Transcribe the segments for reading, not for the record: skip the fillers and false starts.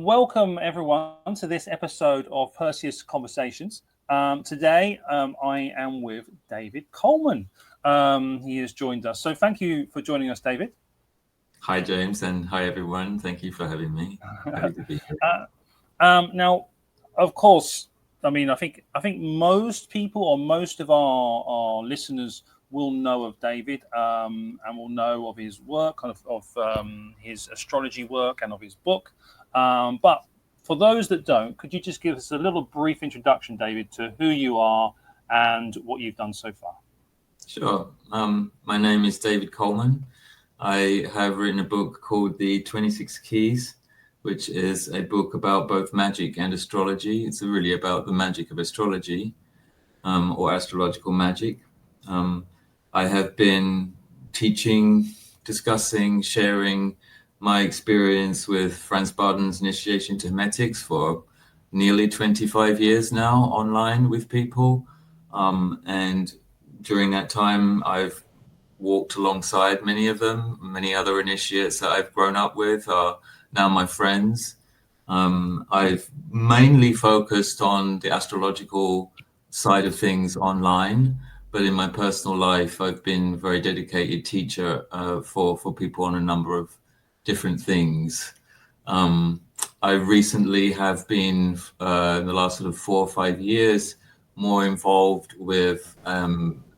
Welcome everyone to this episode of Perseus Conversations. Today I am with David Coleman. He has joined us. So thank you for joining us, David. Hi, James, and hi, everyone. Thank you for having me. Happy to be here. Now, of course, I think most people or most of our listeners will know of David and will know of his work, of his astrology work and of his book. But for those that don't, could you just give us a little brief introduction, David, to who you are and what you've done so far? Sure. My name is David Coleman. I have written a book called The 26 Keys, which is a book about both magic and astrology. It's really about the magic of astrology, or astrological magic. I have been teaching, discussing, sharing my experience with Franz Barden's initiation to Hermetics for nearly 25 years now online with people. And during that time, I've walked alongside many of them. Many other initiates that I've grown up with are now my friends. I've mainly focused on the astrological side of things online, but in my personal life, I've been a very dedicated teacher for people on a number of different things. I recently have been, in the last sort of 4 or 5 years, more involved with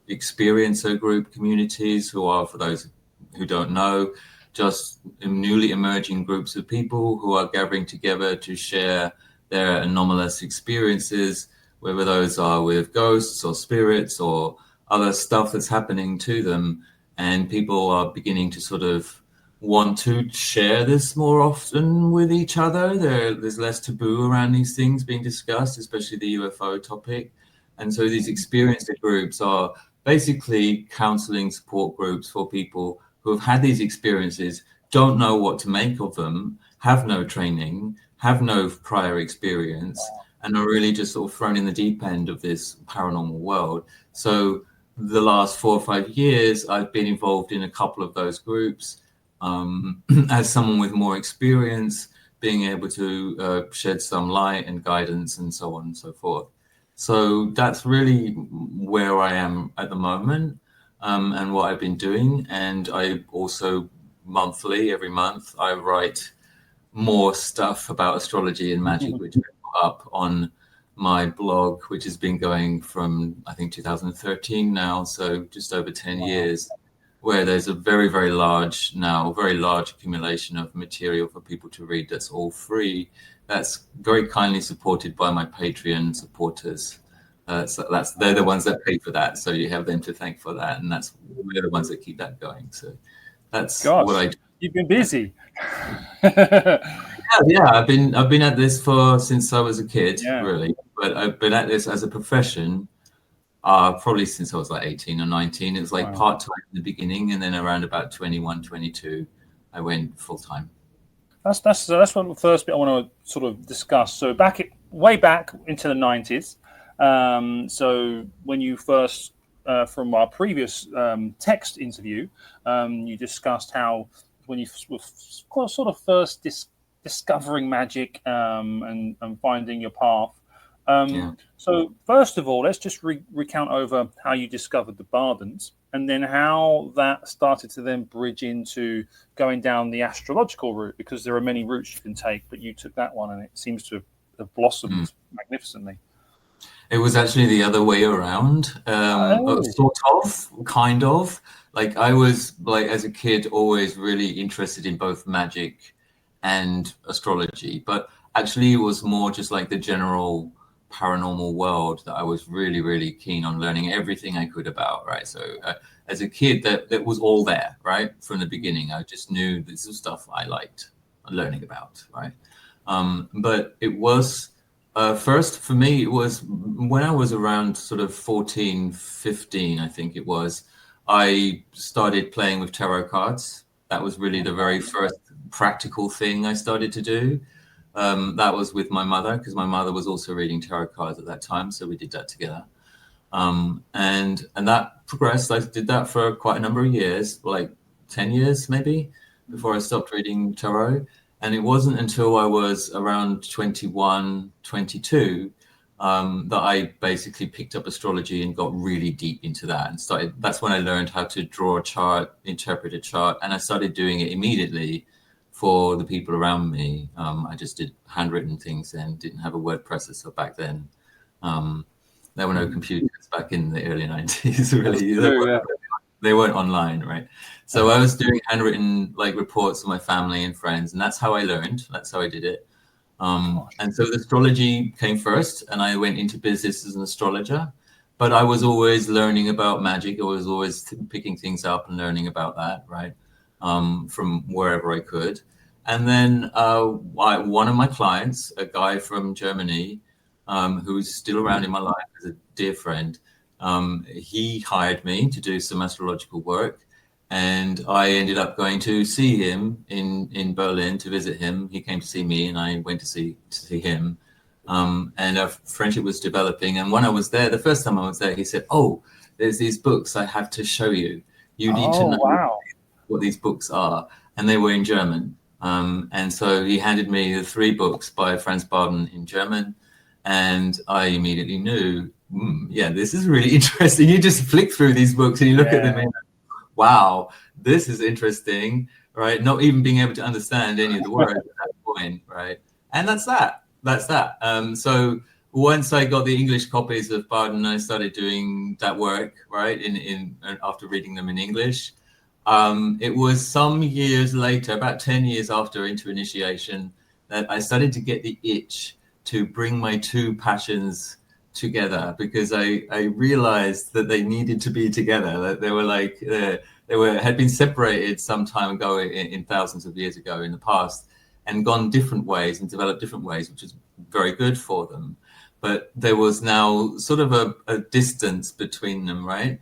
experiencer group communities, who are, for those who don't know, just newly emerging groups of people who are gathering together to share their anomalous experiences, whether those are with ghosts or spirits or other stuff that's happening to them. And people are beginning to sort of want to share this more often with each other. There's less taboo around these things being discussed, especially the UFO topic. And so these experiencer groups are basically counseling support groups for people who have had these experiences, don't know what to make of them, have no training, have no prior experience, and are really just sort of thrown in the deep end of this paranormal world. So the last 4 or 5 years, I've been involved in a couple of those groups. As someone with more experience, being able to shed some light and guidance and so on and so forth. So that's really where I am at the moment, and what I've been doing. And I also every month, I write more stuff about astrology and magic, which I put up on my blog, which has been going from, I think, 2013 now, so just over 10 years, where there's a very large accumulation of material for people to read that's all free. That's very kindly supported by my Patreon supporters. So they're the ones that pay for that. So you have them to thank for that, and we're the ones that keep that going. So that's what I do. You've been busy. Yeah. I've been at this since I was a kid, really. But I've been at this as a profession probably since I was like 18 or 19. It was like part-time in the beginning, and then around about 21, 22, I went full-time. That's one of the first bit I want to sort of discuss. So way back into the 90s. So when you first, from our previous text interview, you discussed how when you were sort of first discovering magic and finding your path. So first of all, let's just recount over how you discovered the Bardens, and then how that started to then bridge into going down the astrological route, because there are many routes you can take, but you took that one and it seems to have blossomed magnificently. It was actually the other way around, sort of, kind of. Like I was, like as a kid, always really interested in both magic and astrology, but actually it was more just like the general paranormal world that I was really keen on learning everything I could about, right? So as a kid, that was all there, right? From the beginning, I just knew this was stuff I liked learning about, right? But it was first for me, it was when I was around sort of 14, 15, I think it was, I started playing with tarot cards. That was really the very first practical thing I started to do. That was with my mother, because my mother was also reading tarot cards at that time, so we did that together. And that progressed. I did that for quite a number of years, like 10 years maybe, before I stopped reading tarot. And it wasn't until I was around 21, 22 that I basically picked up astrology and got really deep into that and started. That's when I learned how to draw a chart, interpret a chart, and I started doing it immediately for the people around me. I just did handwritten things and didn't have a word processor back then. There were no computers back in the early 90s, really. They weren't online, right? So I was doing handwritten like reports to my family and friends, and that's how I learned. That's how I did it. And so the astrology came first, and I went into business as an astrologer. But I was always learning about magic. I was always picking things up and learning about that, right? From wherever I could. And then one of my clients, a guy from Germany, who's still around in my life as a dear friend, he hired me to do some astrological work. And I ended up going to see him in Berlin to visit him. He came to see me, and I went to see him. And our friendship was developing. And when I was there, the first time I was there, he said, "Oh, there's these books I have to show you. You need to know what these books are." And they were in German. And so he handed me the 3 books by Franz Bardon in German. And I immediately knew, yeah, this is really interesting. You just flick through these books and you look at them and, wow, this is interesting, right? Not even being able to understand any of the words at that point, right? And that's that. So once I got the English copies of Bardon, I started doing that work, right? In after reading them in English. It was some years later, about 10 years after into initiation, that I started to get the itch to bring my 2 passions together, because I realized that they needed to be together, that they were like had been separated some time ago in thousands of years ago in the past, and gone different ways and developed different ways, which is very good for them. But there was now sort of a distance between them, right?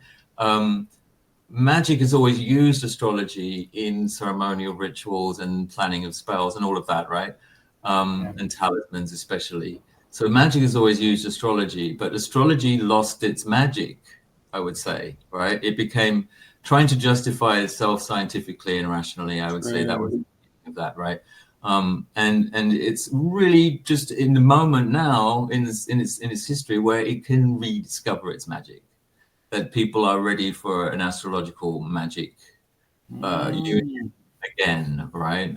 Magic has always used astrology in ceremonial rituals and planning of spells and all of that, right? And talismans especially. So magic has always used astrology, but astrology lost its magic, I would say, right? It became trying to justify itself scientifically and rationally. I would say that was that, right? And it's really just in the moment now in its history where it can rediscover its magic, that people are ready for an astrological magic union again, right?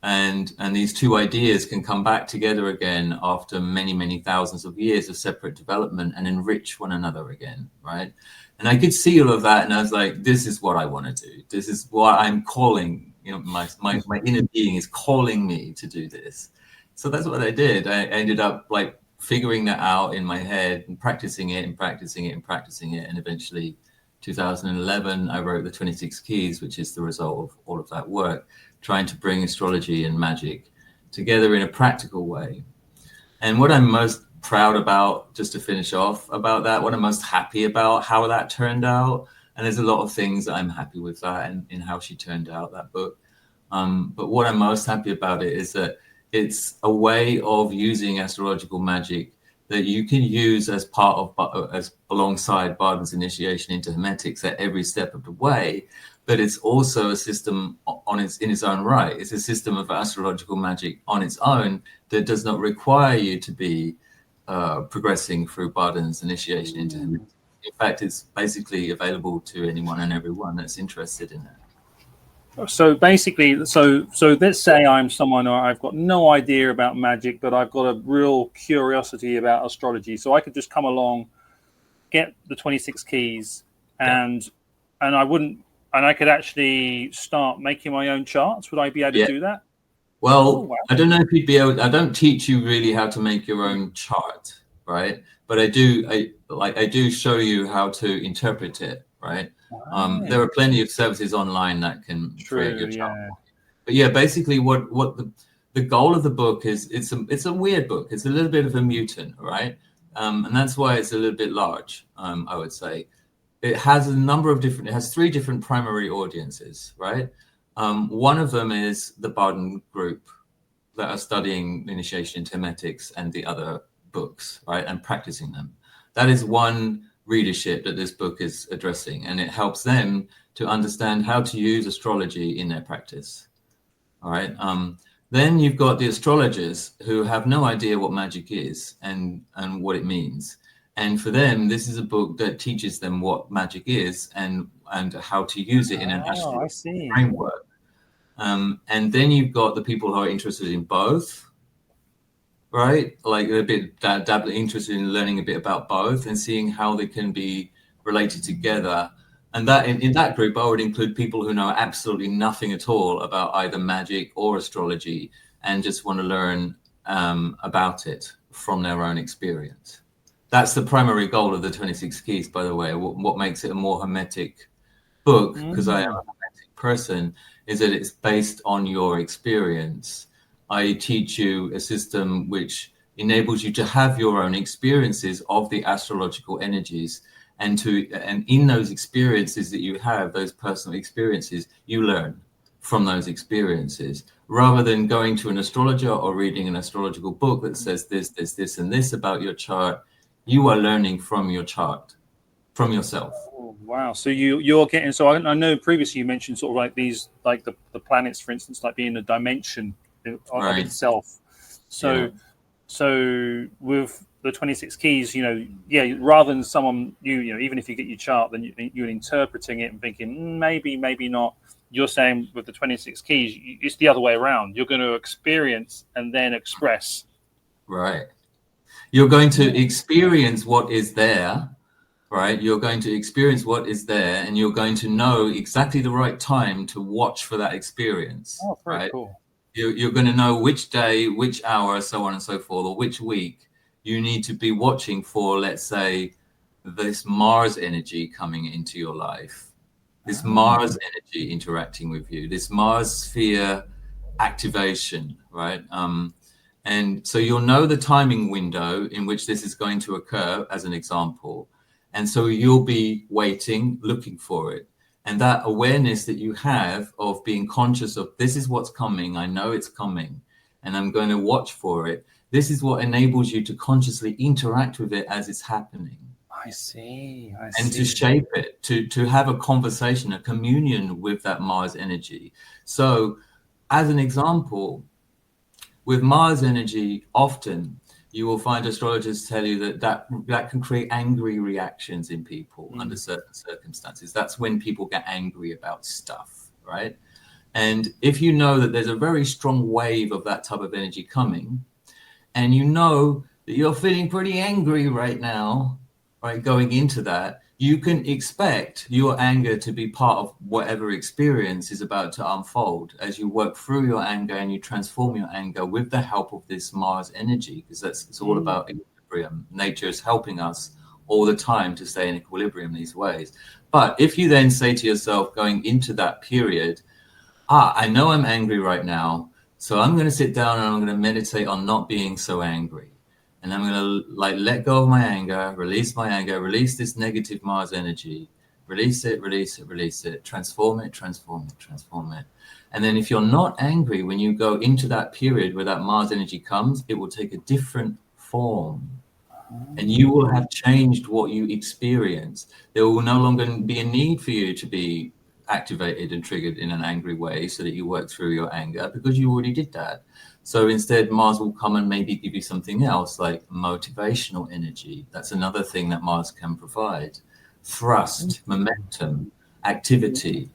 And these 2 ideas can come back together again after many, many thousands of years of separate development and enrich one another again, right? And I could see all of that, and I was like, this is what I want to do. This is what I'm calling, my inner being is calling me to do this. So that's what I did. I ended up like figuring that out in my head and practicing it and practicing it and practicing it. And eventually 2011, I wrote the 26 Keys, which is the result of all of that work, trying to bring astrology and magic together in a practical way. And what I'm most proud about, just to finish off about that, what I'm most happy about, how that turned out, and there's a lot of things that I'm happy with that and in how she turned out, that book. But what I'm most happy about it is that it's a way of using astrological magic that you can use as part of, as alongside Bardon's initiation into Hermetics at every step of the way. But it's also a system in its own right. It's a system of astrological magic on its own that does not require you to be progressing through Bardon's initiation into Hermetics. In fact, it's basically available to anyone and everyone that's interested in it. So basically, so let's say I'm someone, or I've got no idea about magic, but I've got a real curiosity about astrology. So I could just come along, get the 26 keys, and I could actually start making my own charts. Would I be able to do that? Well, wow. I don't know if you'd be able. I don't teach you really how to make your own chart, right? But I do show you how to interpret it, right? There are plenty of services online that can create your chart. Yeah. But yeah, basically, what the goal of the book is, it's a weird book. It's a little bit of a mutant, right? And that's why it's a little bit large. I would say it has it has 3 different primary audiences, right? One of them is the Bardon group that are studying initiation into Hermetics and the other books, right, and practicing them. That is one readership that this book is addressing, and it helps them to understand how to use astrology in their practice. All right. Then you've got the astrologers who have no idea what magic is and what it means. And for them, this is a book that teaches them what magic is and how to use it in an astrological framework. And then you've got the people who are interested in both, right? Like a bit dabbling, interested in learning a bit about both and seeing how they can be related together. And that in that group, I would include people who know absolutely nothing at all about either magic or astrology and just want to learn about it from their own experience. That's the primary goal of the 26 Keys, by the way. What makes it a more hermetic book, because I am a hermetic person, is that it's based on your experience. I teach you a system which enables you to have your own experiences of the astrological energies, and in those experiences that you have, those personal experiences, you learn from those experiences, rather than going to an astrologer or reading an astrological book that says this, and this about your chart. You are learning from your chart, from yourself. Oh, wow. So you're getting, so I know previously you mentioned sort of like these, like the planets, for instance, like being a dimension of itself. So so with the 26 keys, rather than someone even if you get your chart, then you're interpreting it and thinking maybe not. You're saying with the 26 keys, it's the other way around. You're going to experience and then express. Right. You're going to experience what is there, right? You're going to experience what is there, and you're going to know exactly the right time to watch for that experience. Oh, very right? Cool. You're going to know which day, which hour, so on and so forth, or which week you need to be watching for, let's say, this Mars energy coming into your life, this Mars energy interacting with you, this Mars sphere activation, right? And so you'll know the timing window in which this is going to occur, as an example. And so you'll be waiting, looking for it. And that awareness that you have of being conscious of this is what's coming, I know it's coming, and I'm going to watch for it. This is what enables you to consciously interact with it as it's happening. I see. And to shape it, to have a conversation, a communion with that Mars energy. So as an example, with Mars energy, often you will find astrologers tell you that can create angry reactions in people under certain circumstances. That's when people get angry about stuff, right? And if you know that there's a very strong wave of that type of energy coming, and you know that you're feeling pretty angry right now, right, going into that, you can expect your anger to be part of whatever experience is about to unfold as you work through your anger and you transform your anger with the help of this Mars energy, because it's all about equilibrium. Nature is helping us all the time to stay in equilibrium these ways. But if you then say to yourself going into that period, I know I'm angry right now, so I'm going to sit down and I'm going to meditate on not being so angry. And I'm going to let go of my anger, release this negative Mars energy, release it, transform it. And then if you're not angry, when you go into that period where that Mars energy comes, it will take a different form. And you will have changed what you experience. There will no longer be a need for you to be activated and triggered in an angry way so that you work through your anger, because you already did that. So instead, Mars will come and maybe give you something else, like motivational energy. That's another thing that Mars can provide. Thrust, momentum, activity,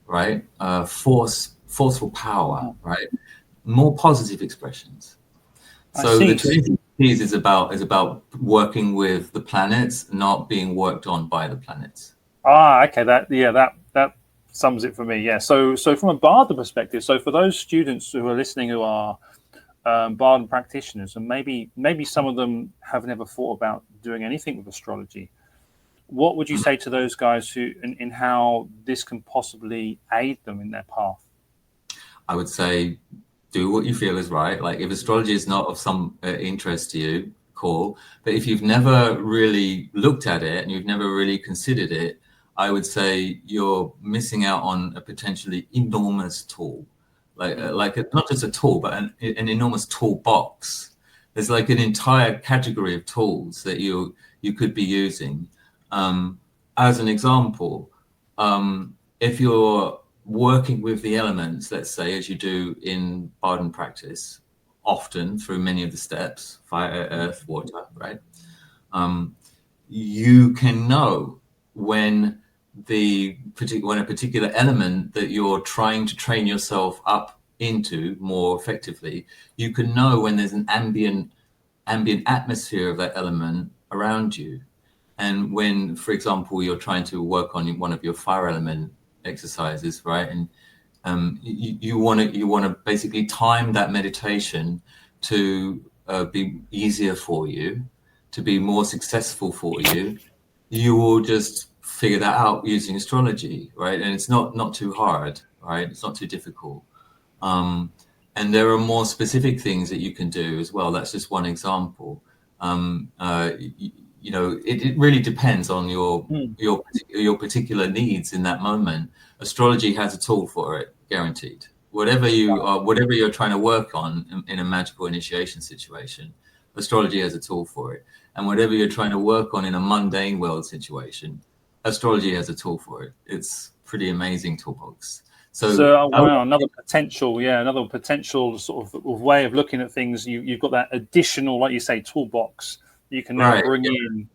right? Forceful power, right? More positive expressions. So the 26 keys is about working with the planets, not being worked on by the planets. Okay. That sums it for me. Yeah. So from a Bard perspective, so for those students who are listening who are Bard practitioners, and maybe some of them have never thought about doing anything with astrology, what would you say to those guys who in how this can possibly aid them in their path? I would say do what you feel is right. Like if astrology is not of some interest to you, cool. But if you've never really looked at it and you've never really considered it, I would say you're missing out on a potentially enormous tool. Not just a tool, but an enormous toolbox. There's like an entire category of tools that you could be using. As an example, if you're working with the elements, let's say, as you do in Baden practice, often through many of the steps, fire, earth, water, right? You can know when a particular element that you're trying to train yourself up into more effectively, you can know when there's an ambient atmosphere of that element around you. And when, for example, you're trying to work on one of your fire element exercises, right? And you want to basically time that meditation to be easier for you, to be more successful for you. You will just figure that out using astrology, right? And it's not too hard, right? It's not too difficult. And there are more specific things that you can do as well. That's just one example. It really depends on your particular needs in that moment. Astrology has a tool for it, guaranteed. Whatever you're trying to work on in a magical initiation situation, astrology has a tool for it. And whatever you're trying to work on in a mundane world situation, astrology has a tool for it. It's pretty amazing toolbox. So wow, another potential sort of way of looking at things. You've got that additional, like you say, toolbox that you can now bring in.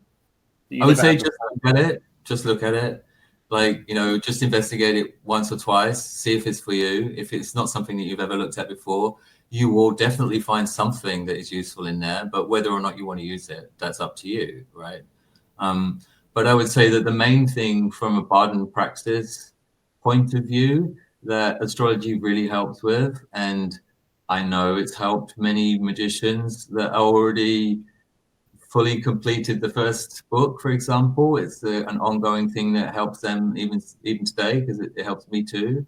I would say just look at it. Like, just investigate it once or twice, see if it's for you. If it's not something that you've ever looked at before, you will definitely find something that is useful in there. But whether or not you want to use it, that's up to you, right? But I would say that the main thing from a Baden practice point of view that astrology really helps with, and I know it's helped many magicians that are already fully completed the first book, for example. It's an ongoing thing that helps them even today, because it helps me too.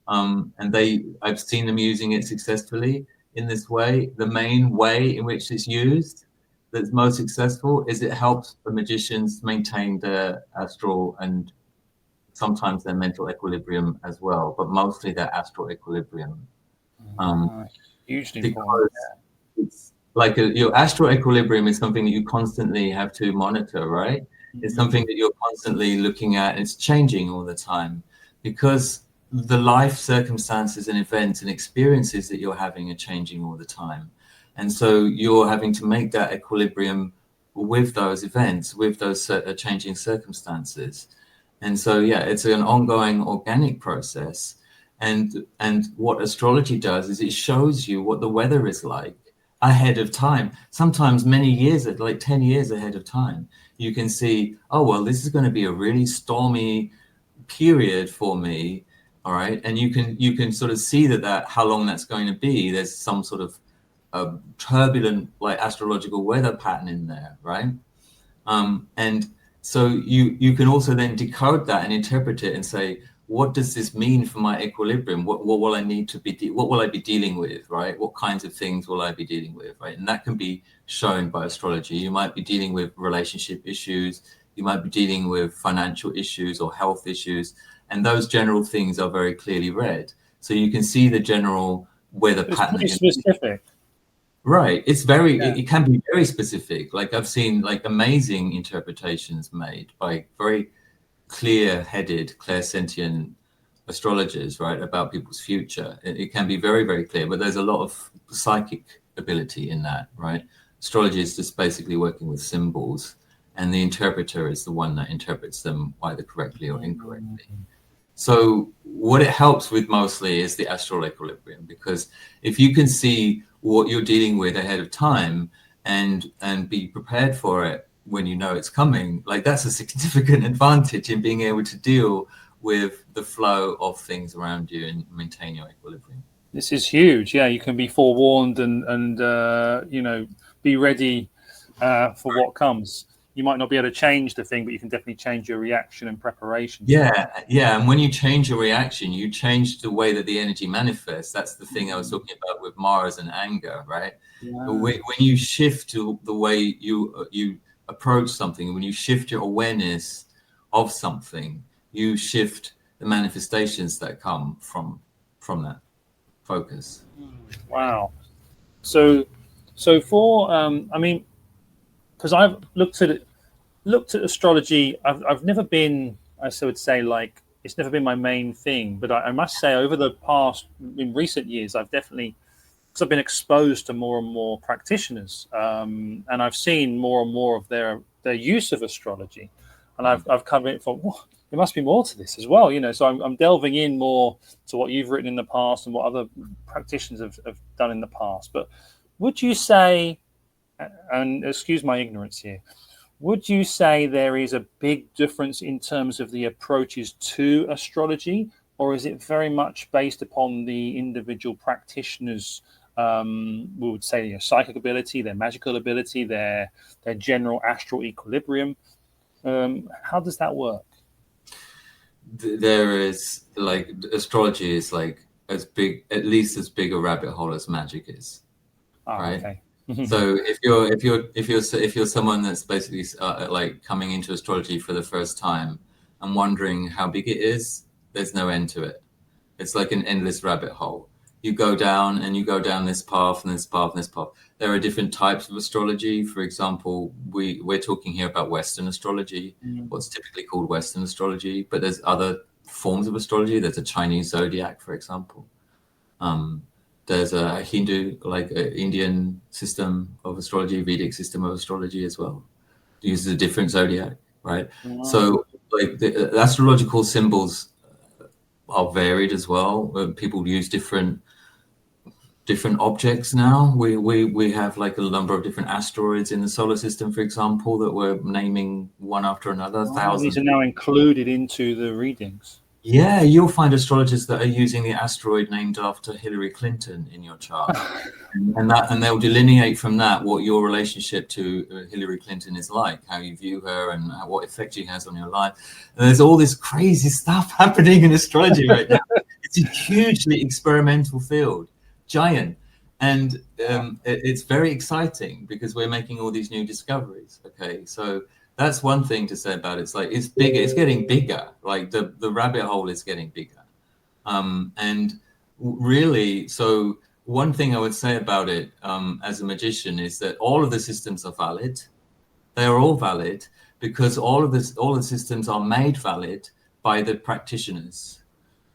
And I've seen them using it successfully in this way. The main way in which it's used that's most successful is it helps the magicians maintain their astral and sometimes their mental equilibrium as well, but mostly their astral equilibrium. Hugely important. It's like your astral equilibrium is something that you constantly have to monitor, right? It's something that you're constantly looking at, and it's changing all the time because the life circumstances and events and experiences that you're having are changing all the time. And so you're having to make that equilibrium with those events, with those changing circumstances. And so, it's an ongoing organic process. And what astrology does is it shows you what the weather is like ahead of time, sometimes many years, like 10 years ahead of time. You can see, oh, well, this is going to be a really stormy period for me. All right. And you can sort of see that how long that's going to be. There's some sort of turbulent, like astrological weather pattern in there. Right. And so you can also then decode that and interpret it and say, what does this mean for my equilibrium? What will I need to be? What will I be dealing with? Right? What kinds of things will I be dealing with? Right? And that can be shown by astrology. You might be dealing with relationship issues. You might be dealing with financial issues or health issues, and those general things are very clearly read. So you can see the general weather pattern. Pretty specific. Right. It's it can be very specific. Like I've seen like amazing interpretations made by very clear-headed, clairsentient astrologers, right, about people's future. It can be very, very clear, but there's a lot of psychic ability in that, right? Astrology is just basically working with symbols, and the interpreter is the one that interprets them either correctly or incorrectly. So what it helps with mostly is the astral equilibrium, because if you can see what you're dealing with ahead of time and be prepared for it when you know it's coming, like that's a significant advantage in being able to deal with the flow of things around you and maintain your equilibrium. This is huge. Yeah, you can be forewarned and be ready for what comes. You might not be able to change the thing, but you can definitely change your reaction and preparation. Yeah. And when you change your reaction, you change the way that the energy manifests. That's the thing I was talking about with Mars and anger, right? Yeah. When you shift to the way you approach something, when you shift your awareness of something, you shift the manifestations that come from that focus. Wow. So for because I've looked at astrology, I've never been, I would say, like it's never been my main thing. But I must say, over the past, in recent years, I've definitely, because I've been exposed to more and more practitioners, and I've seen more and more of their use of astrology, and I've come in from, oh, there must be more to this as well, So I'm delving in more to what you've written in the past and what other practitioners have done in the past. But would you say, and excuse my ignorance here, would you say there is a big difference in terms of the approaches to astrology, or is it very much based upon the individual practitioners? We would say their psychic ability, their magical ability, their general astral equilibrium. How does that work? There is, like, astrology is like as big, at least as big a rabbit hole as magic is, right? Okay. So if you're someone that's basically like coming into astrology for the first time and wondering how big it is, there's no end to it. It's like an endless rabbit hole. You go down and you go down this path and this path and this path. There are different types of astrology. For example, we're talking here about Western astrology, what's typically called Western astrology, but there's other forms of astrology. There's a Chinese zodiac, for example. There's a Hindu, like an Indian system of astrology, Vedic system of astrology as well. It uses a different zodiac, right? Wow. So, like, the astrological symbols are varied as well. People use different objects now. We have like a number of different asteroids in the solar system, for example, that we're naming one after another. Thousands. These are now included into the readings. Yeah, you'll find astrologers that are using the asteroid named after Hillary Clinton in your chart, and they'll delineate from that what your relationship to Hillary Clinton is like, how you view her, and what effect she has on your life. And there's all this crazy stuff happening in astrology right now. It's a hugely experimental field, giant, and it's very exciting because we're making all these new discoveries. Okay, so that's one thing to say about it. It's like, it's bigger, it's getting bigger. Like the rabbit hole is getting bigger. And really, so one thing I would say about it as a magician is that all of the systems are valid. They are all valid because all the systems are made valid by the practitioners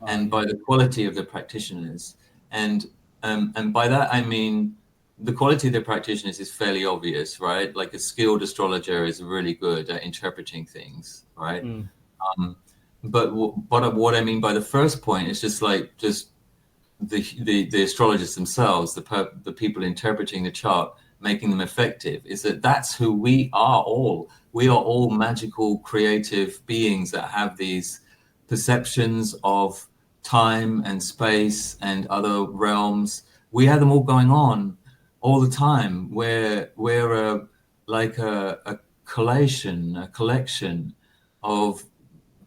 and by the quality of the practitioners. And by that, I mean, the quality of the practitioners is fairly obvious, right? Like a skilled astrologer is really good at interpreting things, right? But what I mean by the first point is just the astrologers themselves, the people interpreting the chart, making them effective, is that's who we are all. We are all magical, creative beings that have these perceptions of time and space and other realms. We have them all going on all the time. We're like a collection of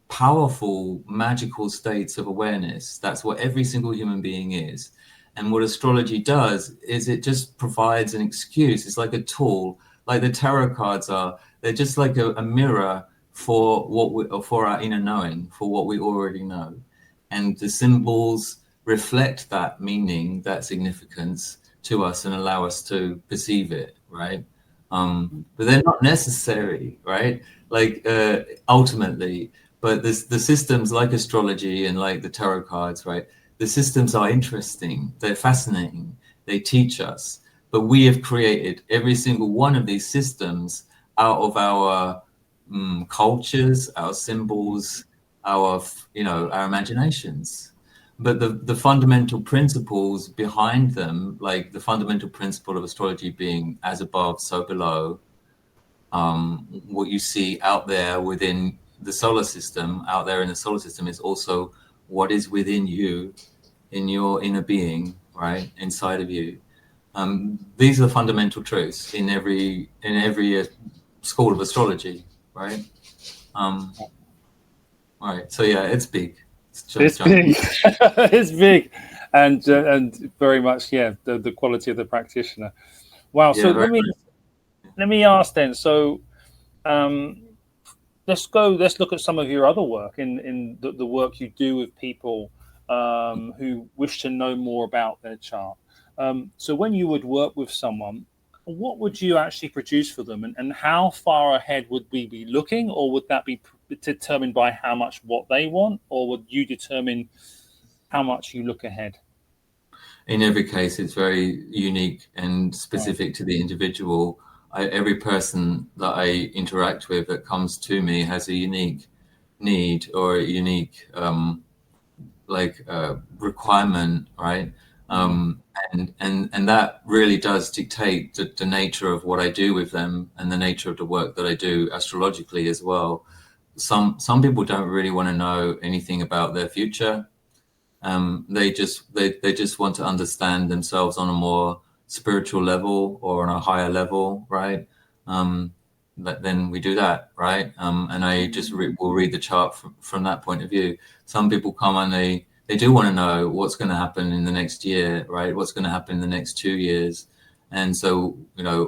powerful magical states of awareness. That's what every single human being is. And what astrology does is it just provides an excuse. It's like a tool, like the tarot cards are. They're just like a mirror for our inner knowing, for what we already know. And the symbols reflect that meaning, that significance to us and allow us to perceive it, right? But they're not necessary, right? Like ultimately, but the systems like astrology and like the tarot cards, right? The systems are interesting, they're fascinating, they teach us, but we have created every single one of these systems out of our cultures, our symbols, our imaginations. But the fundamental principles behind them, like the fundamental principle of astrology being as above, so below, what you see out there within the solar system, out there in the solar system, is also what is within you, in your inner being, right, inside of you. These are fundamental truths in every school of astrology, right? Right. So yeah, it's big. It's big. It's big, and very much, yeah, the quality of the practitioner. Wow. Yeah, So let me ask then. So let's look at some of your other work in the work you do with people who wish to know more about their chart. So when you would work with someone, what would you actually produce for them, and how far ahead would we be looking, or would that be determined by how much what they want, or would you determine how much you look ahead? In every case, it's very unique and specific to the individual. Every person that I interact with that comes to me has a unique need or a unique requirement, right? And that really does dictate the nature of what I do with them and the nature of the work that I do astrologically as well. Some people don't really want to know anything about their future. They just want to understand themselves on a more spiritual level or on a higher level, right? But then we do that, right? And I just will read the chart from that point of view. Some people come and they do want to know what's going to happen in the next year, right? What's going to happen in the next 2 years, and so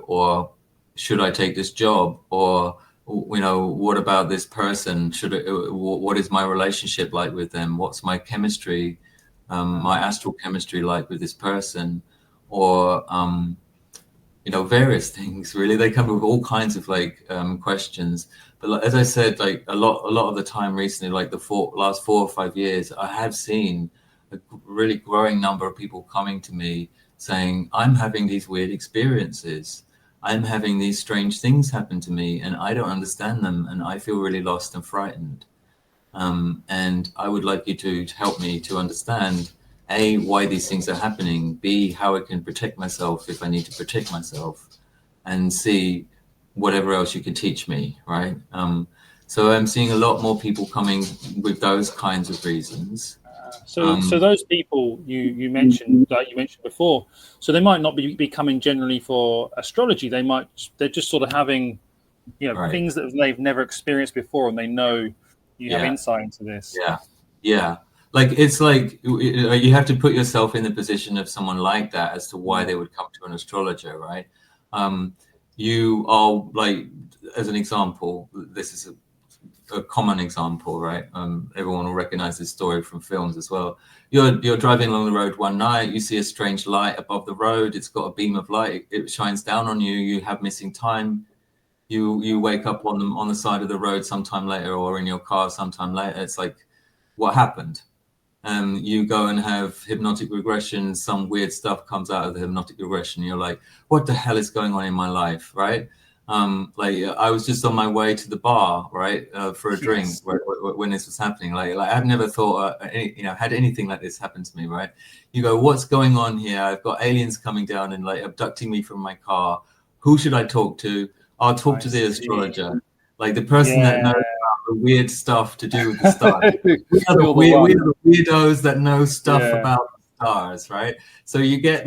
or should I take this job, or what about this person? What is my relationship like with them? What's my chemistry, my astral chemistry like with this person? Or various things. Really, they come with all kinds of questions. But as I said, a lot of the time recently, like the last 4 or 5 years, I have seen a really growing number of people coming to me saying, I'm having these weird experiences. I'm having these strange things happen to me and I don't understand them and I feel really lost and frightened. And I would like you to help me to understand, A, why these things are happening, B, how I can protect myself if I need to protect myself, and C, whatever else you can teach me, right? So I'm seeing a lot more people coming with those kinds of reasons. So those people you mentioned, like you mentioned before, so they might not be coming generally for astrology. They're just sort of having, Right. things that they've never experienced before, and they know you have insight into this. Yeah. It's like you have to put yourself in the position of someone like that as to why they would come to an astrologer, right? You are like, as an example, this is a common example, right? Everyone will recognize this story from films as well. You're driving along the road one night, you see a strange light above the road. It's got a beam of light. It shines down on you. You have missing time. You wake up on the side of the road sometime later, or in your car sometime later. It's like, what happened? You go and have hypnotic regression. Some weird stuff comes out of the hypnotic regression. You're like, what the hell is going on in my life, right? I was just on my way to the bar, right, for a drink when this was happening. Like I've never thought, had anything like this happen to me, right? You go, what's going on here? I've got aliens coming down and abducting me from my car. Who should I talk to? I'll talk to the astrologer, like the person that knows the weird stuff to do with the stars. we are the weirdos that know stuff about the stars, right? So you get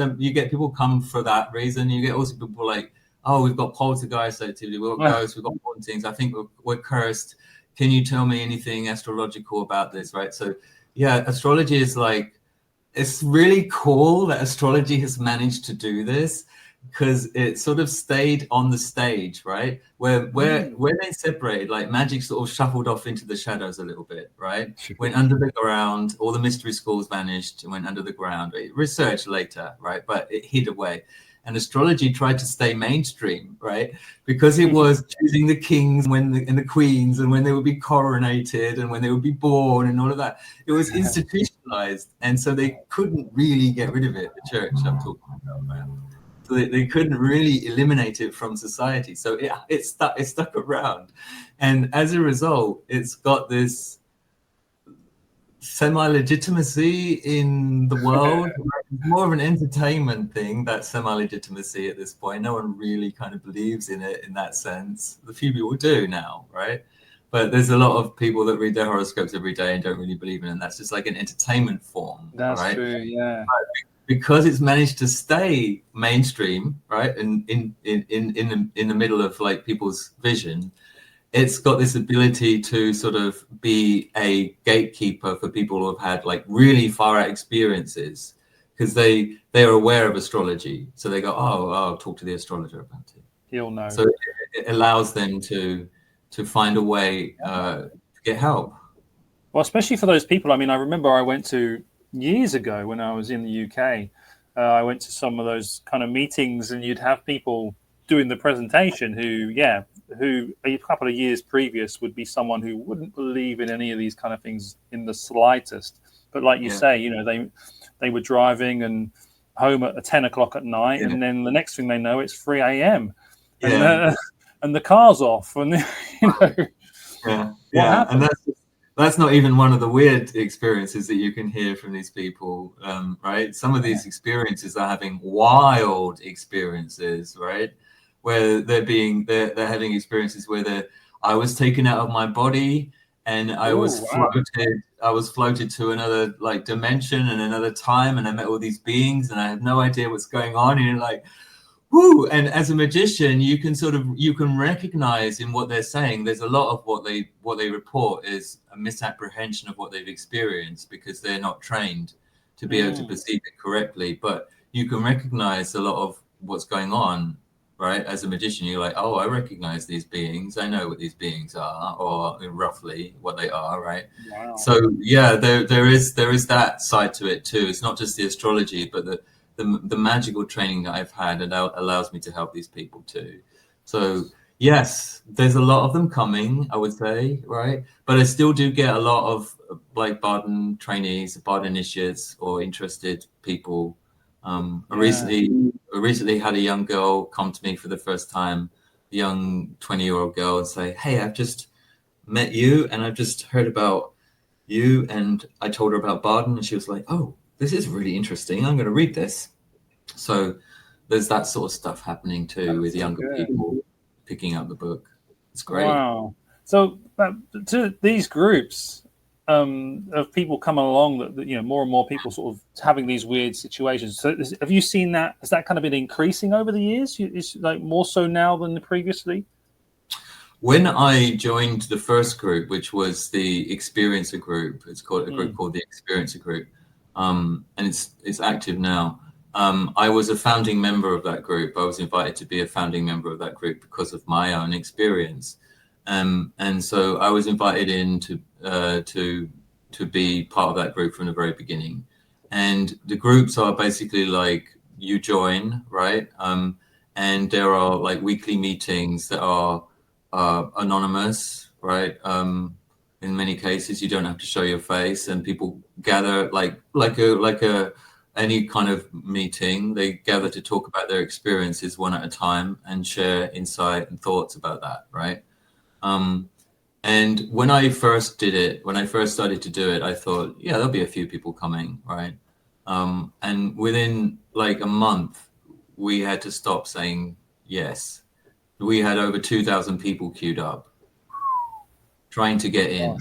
people come for that reason. You get also people like, oh, we've got poltergeist activity, we've got ghosts, we've got hauntings. I think we're cursed. Can you tell me anything astrological about this, right? So astrology is it's really cool that astrology has managed to do this, because it sort of stayed on the stage, right? Where they separated, like magic sort of shuffled off into the shadows a little bit, right? Went under the ground, all the mystery schools vanished and went under the ground. Research later, right? But it hid away. And astrology tried to stay mainstream, right? Because it was choosing the kings and the queens, and when they would be coronated and when they would be born and all of that. It was institutionalized. And so they couldn't really get rid of it, the church I'm talking about, right? So they couldn't really eliminate it from society. So it stuck around. And as a result, it's got this semi-legitimacy in the world. It's more of an entertainment thing, that semi-legitimacy at this point. No one really kind of believes in it in that sense. The few people do now, right? But there's a lot of people that read their horoscopes every day and don't really believe in it. And that's just like an entertainment form. That's right? true, yeah. Because it's managed to stay mainstream, right, in the middle of people's vision, it's got this ability to sort of be a gatekeeper for people who have had really far out experiences, because they are aware of astrology, so they go, oh, I'll talk to the astrologer about it. He'll know. So it allows them to find a way to get help. Well, especially for those people. I mean, I remember I went to years ago when I was in the UK. I went to some of those kind of meetings, and you'd have people doing the presentation who, who a couple of years previous would be someone who wouldn't believe in any of these kind of things in the slightest. But like you say, you know, they were driving and home at 10 o'clock at night, and then the next thing they know, it's 3 a.m. And the car's off, and you know, and that's not even one of the weird experiences that you can hear from these people, right? Some of these experiences are having wild experiences, right? Where they're having experiences where I was taken out of my body and I was floated to another like dimension and another time, and I met all these beings and I had no idea what's going on, and you're like, whoo. And as a magician, you can recognize in what they're saying, there's a lot of what they report is a misapprehension of what they've experienced because they're not trained to be able to perceive it correctly. But you can recognize a lot of what's going on, right? As a magician, you're like, oh, I recognize these beings. I know what these beings are, or roughly what they are, right? Wow. So yeah, there is that side to it too. It's not just the astrology, but the magical training that I've had, and allows me to help these people too. So yes, there's a lot of them coming, I would say, right? But I still do get a lot of like Barden trainees, Barden initiates, or interested people. I recently had a young girl come to me for the first time, a young 20-year-old girl, and say, hey, I've just met you and I've just heard about you. And I told her about Barden, and she was like, oh, this is really interesting. I'm going to read this. So there's that sort of stuff happening too with younger people picking up the book. It's great. Wow. So to these groups of people coming along, that you know, more and more people sort of having these weird situations. So have you seen that? Has that kind of been increasing over the years? Is like more so now than previously? When I joined the first group, which was the Experiencer group, it's called a group called the Experiencer group, and it's active now. I was a founding member of that group. I was invited to be a founding member of that group because of my own experience, and so I was invited in to be part of that group from the very beginning. And the groups are basically like you join, right? And there are like weekly meetings that are anonymous, right? In many cases, you don't have to show your face, and people gather like any kind of meeting. They gather to talk about their experiences one at a time and share insight and thoughts about that, right? And when I first did it, when I first started to do it, I thought, yeah, there'll be a few people coming, right? And within like a month, we had to stop saying yes. We had over 2,000 people queued up trying to get in.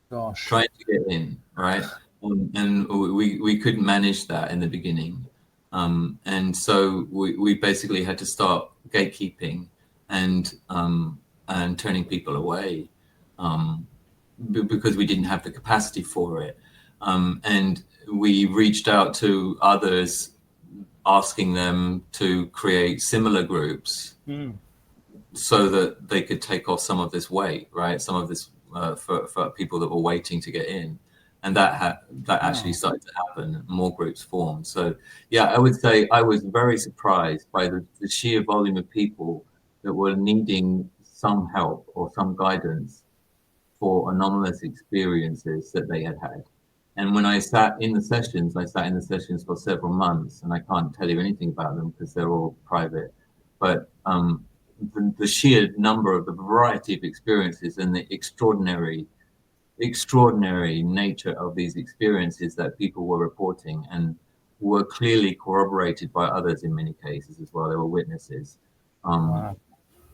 Trying to get in, right? And we couldn't manage that in the beginning. And so we basically had to start gatekeeping and turning people away because we didn't have the capacity for it. And we reached out to others, asking them to create similar groups so that they could take off some of this weight, right? Some of this for people that were waiting to get in. And that actually started to happen. More groups formed. So yeah, I would say I was very surprised by the sheer volume of people that were needing some help or some guidance for anomalous experiences that they had had. And when I sat in the sessions for several months, and I can't tell you anything about them because they're all private. But the sheer number of the variety of experiences and the extraordinary nature of these experiences that people were reporting and were clearly corroborated by others in many cases as well. They were witnesses.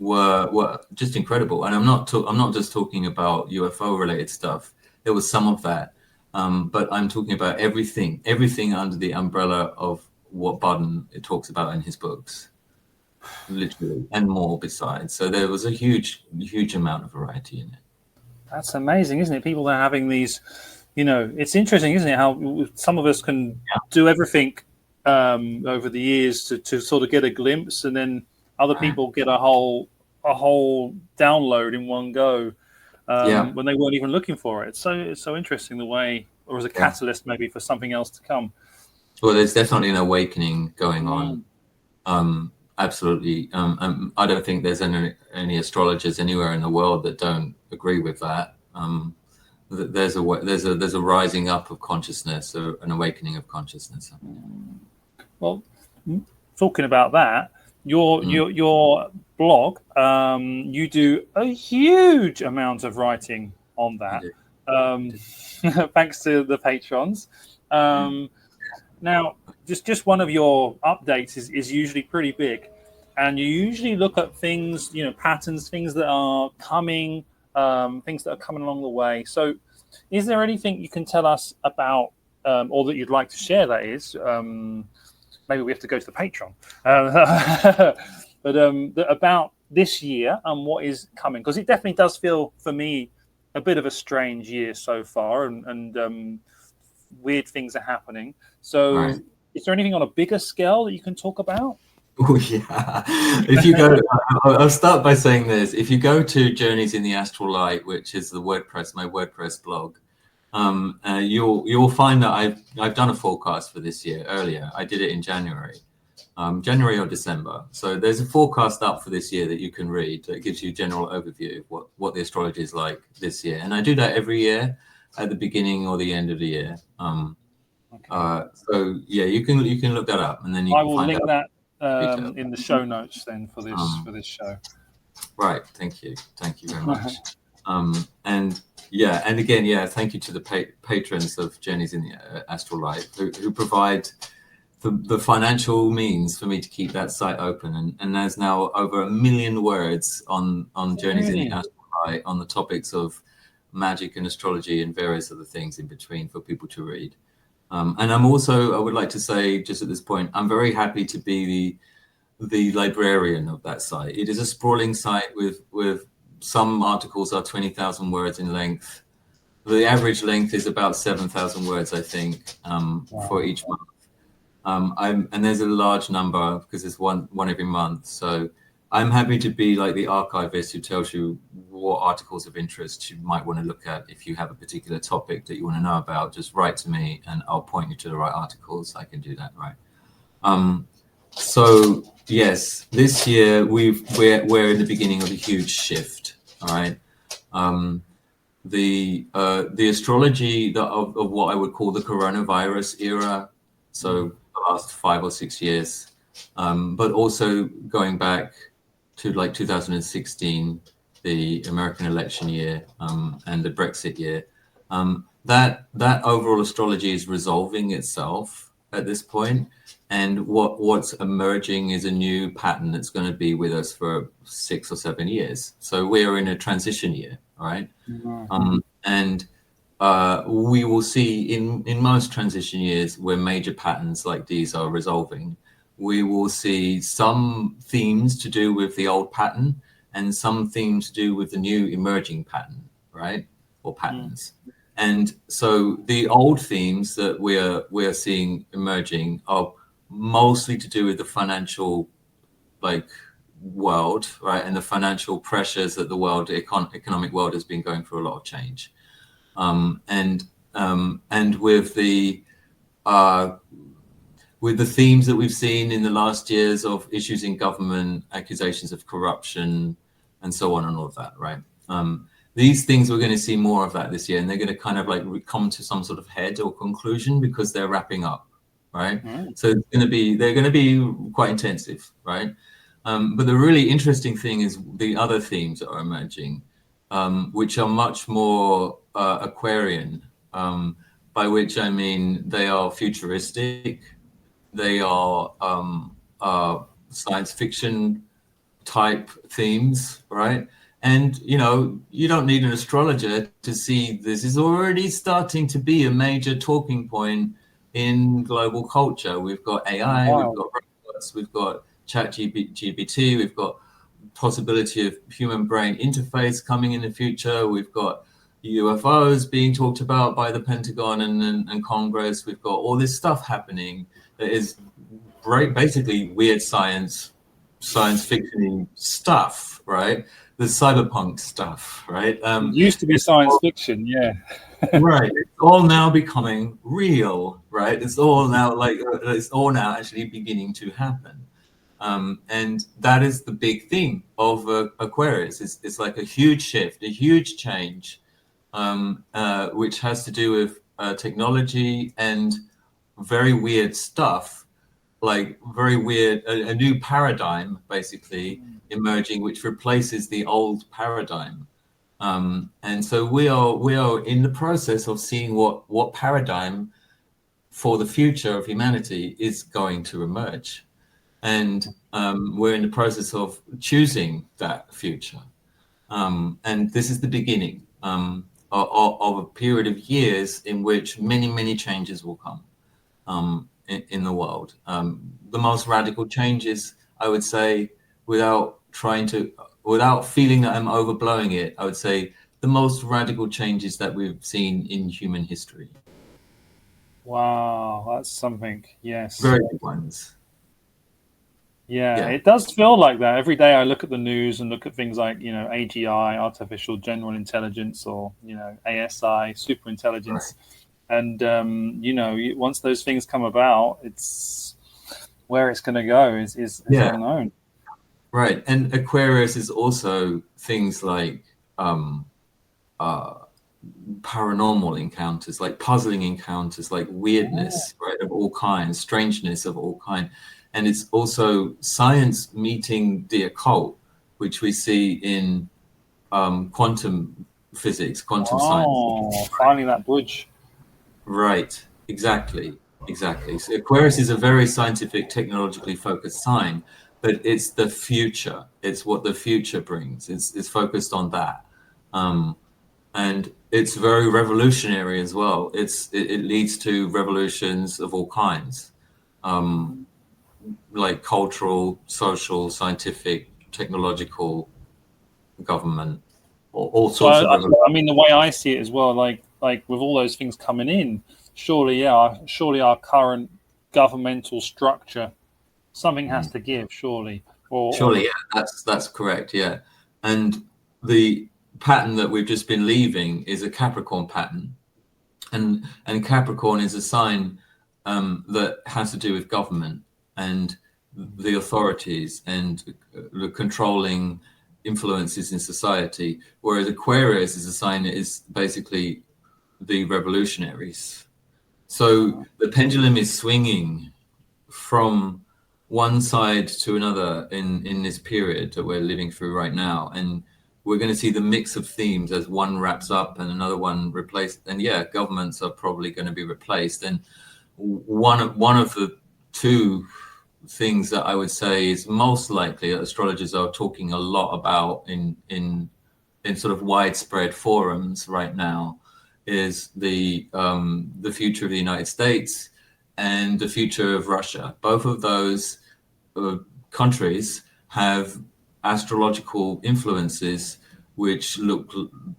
Were just incredible. And I'm not just talking about UFO related stuff. There was some of that, but I'm talking about everything under the umbrella of what Barden talks about in his books, literally, and more besides. So there was a huge amount of variety in it. That's amazing, isn't it? People that are having these, you know, it's interesting, isn't it? How some of us can do everything over the years to sort of get a glimpse, and then other people get a whole download in one go when they weren't even looking for it. So it's so interesting the way, or as a catalyst maybe for something else to come. Well, there's definitely an awakening going on. Absolutely. I don't think there's any astrologers anywhere in the world that don't agree with that. There's a rising up of consciousness, an awakening of consciousness. Well, talking about that, your blog, you do a huge amount of writing on that, thanks to the patrons. Now, just one of your updates is usually pretty big, and you usually look at things, patterns, things that are coming, things that are coming along the way. So, is there anything you can tell us about, or that you'd like to share? That is, maybe we have to go to the Patreon, but about this year and what is coming, because it definitely does feel for me a bit of a strange year so far, and weird things are happening. So, right. Is there anything on a bigger scale that you can talk about? Oh yeah. If you go, I'll start by saying this. If you go to Journeys in the Astral Light, which is my WordPress blog, you'll find that I've done a forecast for this year earlier. I did it in January or December. So there's a forecast up for this year that you can read that gives you a general overview of what the astrology is like this year. And I do that every year at the beginning or the end of the year. So yeah, you can look that up, and then I will link that in the show notes then for this show. Right. Thank you very much. And again, thank you to the patrons of Journeys in the Astral Light who provide the financial means for me to keep that site open. And there's now over 1 million words on Journeys in the Astral Light on the topics of magic and astrology and various other things in between for people to read. And I would like to say just at this point, I'm very happy to be the librarian of that site. It is a sprawling site with some articles are 20,000 words in length. The average length is about 7,000 words, I think, for each month. And there's a large number because there's one every month. So I'm happy to be like the archivist who tells you what articles of interest you might want to look at. If you have a particular topic that you want to know about, just write to me and I'll point you to the right articles. I can do that, right? So yes, this year we're in the beginning of a huge shift. All right. The astrology of what I would call the coronavirus era. So the last 5 or 6 years, but also going back to like 2016, the American election year, and the Brexit year, that overall astrology is resolving itself at this point, and what's emerging is a new pattern that's going to be with us for 6 or 7 years. So we are in a transition year, right? Mm-hmm. And we will see in most transition years where major patterns like these are resolving, we will see some themes to do with the old pattern and some themes to do with the new emerging pattern, right? Or patterns. And so the old themes that we're seeing emerging are mostly to do with the financial world, right? And the financial pressures that the economic world has been going through a lot of change. And with the themes that we've seen in the last years of issues in government, accusations of corruption, and so on and all of that, right? These things, we're going to see more of that this year, and they're going to kind of come to some sort of head or conclusion because they're wrapping up, right? So they're going to be quite intensive, right? But the really interesting thing is the other themes that are emerging, which are much more Aquarian, by which I mean they are futuristic, they are science fiction type themes, right? And, you don't need an astrologer to see this is already starting to be a major talking point in global culture. We've got AI, We've got robots, we've got ChatGPT, we've got possibility of human brain interface coming in the future. We've got UFOs being talked about by the Pentagon and Congress. We've got all this stuff happening that is basically weird science fiction stuff, right? The cyberpunk stuff, right? It used to be science fiction, yeah. Right. It's all now becoming real, right? It's all now actually beginning to happen. And that is the big thing of Aquarius. It's like a huge shift, a huge change, which has to do with technology and very weird stuff, like very weird, a new paradigm basically emerging, which replaces the old paradigm. And so we are in the process of seeing what paradigm for the future of humanity is going to emerge. And we're in the process of choosing that future. And this is the beginning of a period of years in which many, many changes will come in the world. The most radical changes, I would say, without feeling that I'm overblowing it, I would say the most radical changes that we've seen in human history. Wow, that's something. Yes. Very big ones. Yeah, it does feel like that. Every day I look at the news and look at things like, AGI, artificial general intelligence, or, ASI, super intelligence. Right. And, once those things come about, it's where it's going to go is unknown. Right. And Aquarius is also things like paranormal encounters, like puzzling encounters, like weirdness, right, of all kinds, strangeness of all kinds. And it's also science meeting the occult, which we see in quantum physics, quantum science. Oh, finally that bridge. Right, exactly. So Aquarius is a very scientific, technologically focused sign, but it's the future. It's what the future brings. It's focused on that. And it's very revolutionary as well. It leads to revolutions of all kinds. Like cultural, social, scientific, technological, government, all sorts of revolutions. I mean, the way I see it as well, like with all those things coming in, surely our current governmental structure, something has to give, surely. Surely, yeah, that's correct, yeah. And the pattern that we've just been leaving is a Capricorn pattern, and Capricorn is a sign that has to do with government and the authorities and the controlling influences in society, whereas Aquarius is a sign that is basically the revolutionaries. So the pendulum is swinging from one side to another in this period that we're living through right now, and we're going to see the mix of themes as one wraps up and another one replaced. And governments are probably going to be replaced. And one of the two things that I would say is most likely that astrologers are talking a lot about in sort of widespread forums right now is the future of the United States and the future of Russia. Both of those countries have astrological influences which look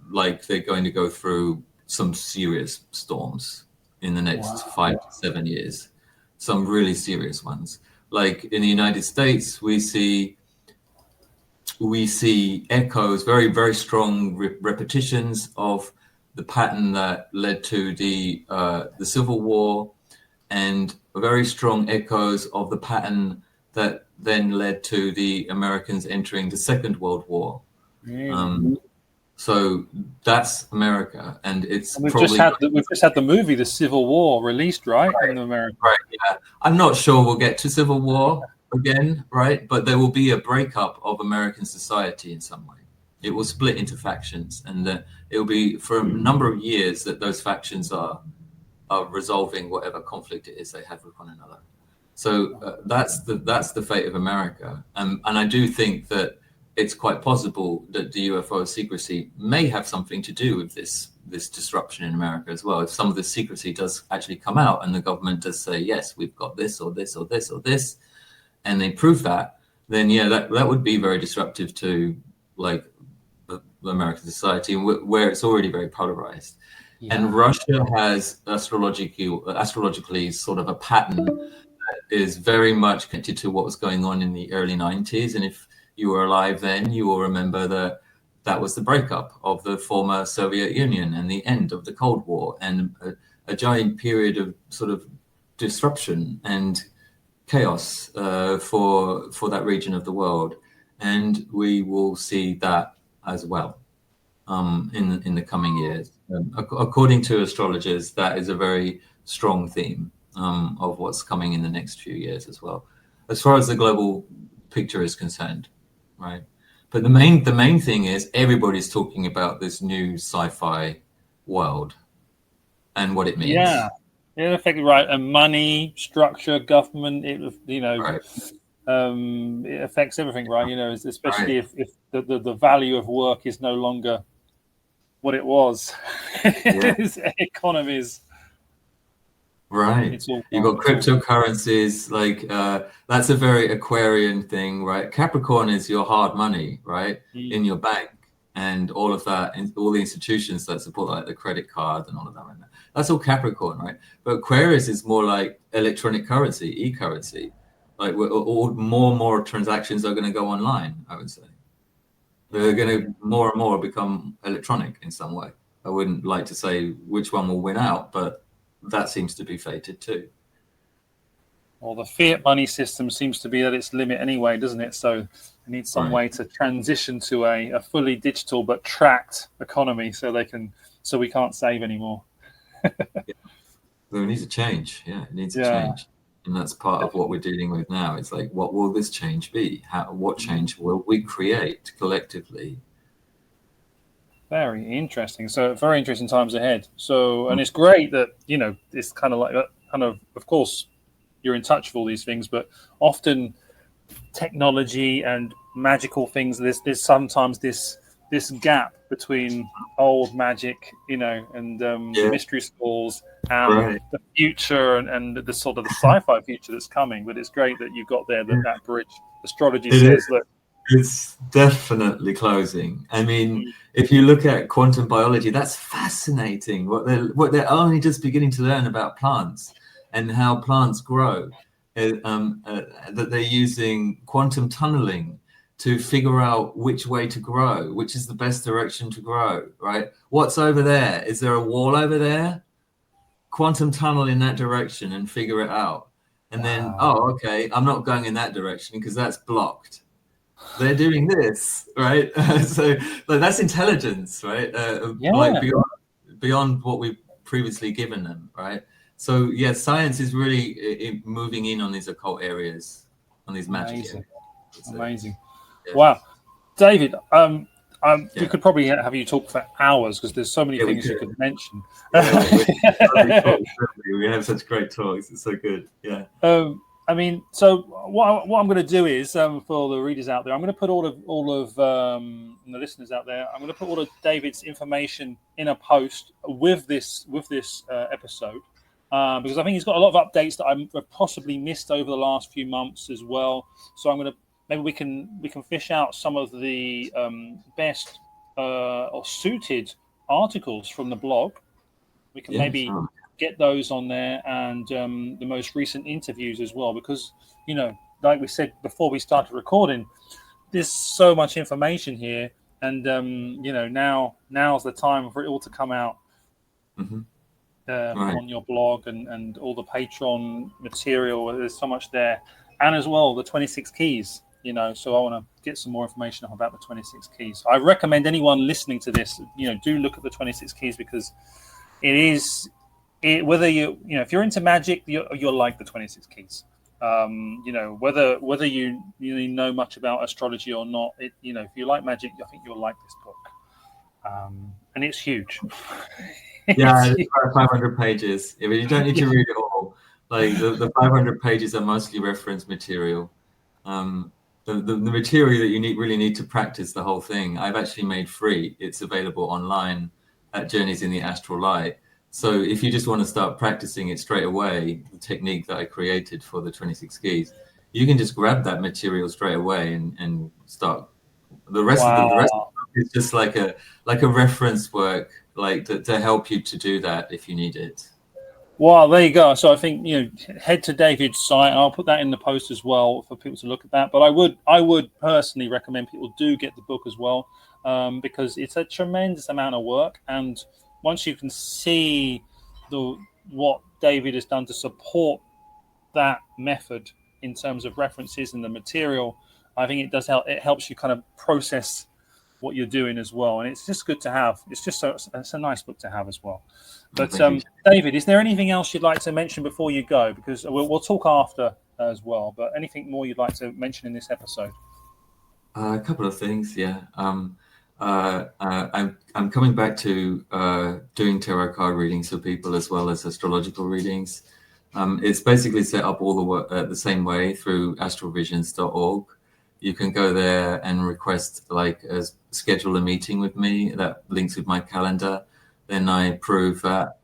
like they're going to go through some serious storms in the next 5 to 7 years, some really serious ones. Like in the United States, we see echoes, very, very strong repetitions of the pattern that led to the Civil War, and very strong echoes of the pattern that then led to the Americans entering the Second World War. So that's America, and we've just had the movie The Civil War released, right, in America. Right. Yeah, I'm not sure we'll get to Civil War again, right? But there will be a breakup of American society in some way. It will split into factions, and it will be for a number of years that those factions are resolving whatever conflict it is they have with one another. So that's the fate of America, and I do think that it's quite possible that the UFO secrecy may have something to do with this disruption in America as well. If some of the secrecy does actually come out and the government does say, yes, we've got this or this or this or this, and they prove that, then that would be very disruptive to like the American society, where it's already very polarized. Yeah. And Russia has astrologically sort of a pattern that is very much connected to what was going on in the early 90s. And if you were alive then, you will remember that was the breakup of the former Soviet Union and the end of the Cold War, and a giant period of sort of disruption and chaos for that region of the world, and we will see that as well in the coming years. According to astrologers, that is a very strong theme of what's coming in the next few years as well, as far as the global picture is concerned, right? But the main thing is everybody's talking about this new sci-fi world and what it means. Yeah, effectively right. And money, structure, government, Right. It affects everything, right? Especially Right. if the value of work is no longer what it was. Yeah. Economies, Right. it's all You've gone. got It's all gone. cryptocurrencies, like that's a very Aquarian thing, right? Capricorn is your hard money, right? In your bank and all of that, and all the institutions that support like the credit card and all of that. Right? That's all Capricorn, right? But Aquarius is more like electronic currency, e-currency. Like all more and more transactions are going to go online, I would say. They're going to more and more become electronic in some way. I wouldn't like to say which one will win out, but that seems to be fated too. Well, the fiat money system seems to be at its limit anyway, doesn't it? So it needs some way to transition to a fully digital but tracked economy, so we can't save anymore. So it needs a change. Yeah, it needs a change. And that's part of what we're dealing with now. It's like, what will this change be? What change will we create collectively? Very interesting. So very interesting times ahead. So, and it's great that, it's kind of like, of course, you're in touch with all these things, but often technology and magical things, there's sometimes this gap between old magic, and mystery schools and the future and the sort of the sci-fi future that's coming. But it's great that you got there, that bridge. Astrology says that it's definitely closing. I mean, if you look at quantum biology, that's fascinating. What they're only just beginning to learn about plants and how plants grow. That they're using quantum tunneling to figure out which way to grow, which is the best direction to grow, right? What's over there? Is there a wall over there? Quantum tunnel in that direction and figure it out. And then, okay, I'm not going in that direction because that's blocked. They're doing this, right? So like, that's intelligence, right? Like beyond what we've previously given them, right? So yeah, science is really moving in on these occult areas, on these magic areas. Amazing. Yeah. Wow. David, we could probably have you talk for hours because there's so many things you could mention. We have such great talks. It's so good. Yeah. I mean, so what I'm going to do is, for the readers out there, I'm going to put all of the listeners out there, I'm going to put all of David's information in a post with this episode, because I think he's got a lot of updates that I've possibly missed over the last few months as well. So I'm going to maybe we can fish out some of the best or suited articles from the blog. We can get those on there, and the most recent interviews as well, because like we said before we started recording, there's so much information here, and now's the time for it all to come out on your blog and all the Patreon material. There's so much there, and as well the 26 keys. So I want to get some more information about the 26 keys. I recommend anyone listening to this, do look at the 26 keys, because it is. Whether if you're into magic, you'll like the 26 keys. Whether you really know much about astrology or not, if you like magic, I think you'll like this book. And it's huge. Yeah, it's 500 pages. You don't need to read it all. Like the 500 pages are mostly reference material. The material that you really need to practice the whole thing, I've actually made free. It's available online at Journeys in the Astral Light. So if you just want to start practicing it straight away, the technique that I created for the 26 keys, you can just grab that material straight away and start. The rest of the rest is just like a reference work, like to help you to do that if you need it. Well, there you go. So I think head to David's site. I'll put that in the post as well for people to look at that. But I would personally recommend people do get the book as well, because it's a tremendous amount of work, and once you can see what David has done to support that method in terms of references and the material, I think it does help. It helps you kind of process what you're doing as well, and it's just good to have. It's a nice book to have as well. But David, is there anything else you'd like to mention before you go? Because we'll talk after as well. But anything more you'd like to mention in this episode? A couple of things, yeah. I'm coming back to doing tarot card readings for people as well as astrological readings. It's basically set up all the same way through astrovisions.org. You can go there and request schedule a meeting with me that links with my calendar. Then I approve that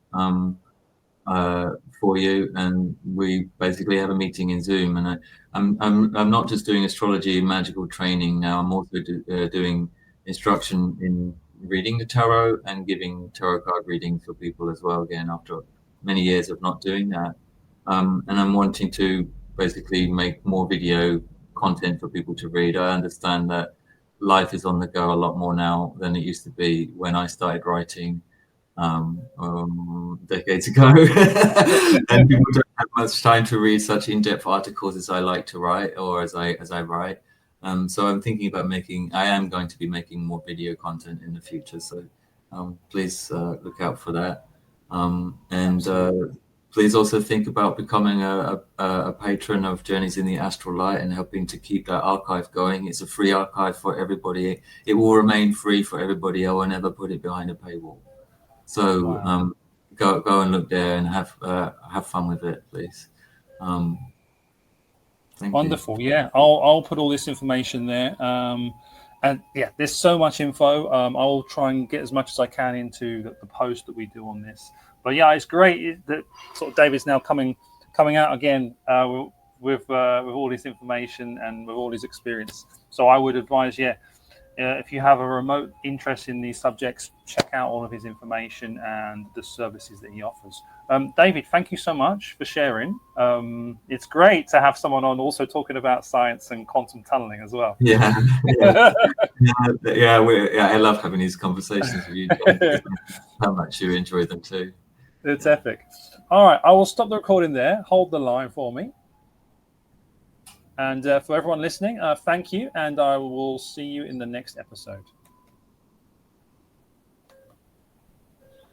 for you, and we basically have a meeting in Zoom. And I'm not just doing astrology and magical training now. I'm also doing instruction in reading the tarot and giving tarot card readings for people as well. Again, after many years of not doing that, and I'm wanting to basically make more video content for people to read. I understand that life is on the go a lot more now than it used to be when I started writing decades ago. And people don't have much time to read such in-depth articles as I like to write, or as I write. So I'm thinking about I am going to be making more video content in the future. So please look out for that. Please also think about becoming a patron of Journeys in the Astral Light and helping to keep that archive going. It's a free archive for everybody. It will remain free for everybody. I will never put it behind a paywall. So go and look there and have fun with it, please. Wonderful. You. Yeah, I'll put all this information there. And yeah, there's so much info. I'll try and get as much as I can into the post that we do on this. But yeah, it's great that sort of David's now coming out again with all this information and with all his experience. So I would advise, if you have a remote interest in these subjects, check out all of his information and the services that he offers. David, thank you so much for sharing. It's great to have someone on also talking about science and quantum tunneling as well. I love having these conversations with you. How much you enjoy them too. It's epic. All right, I will stop the recording there. Hold the line for me. And for everyone listening, thank you, and I will see you in the next episode.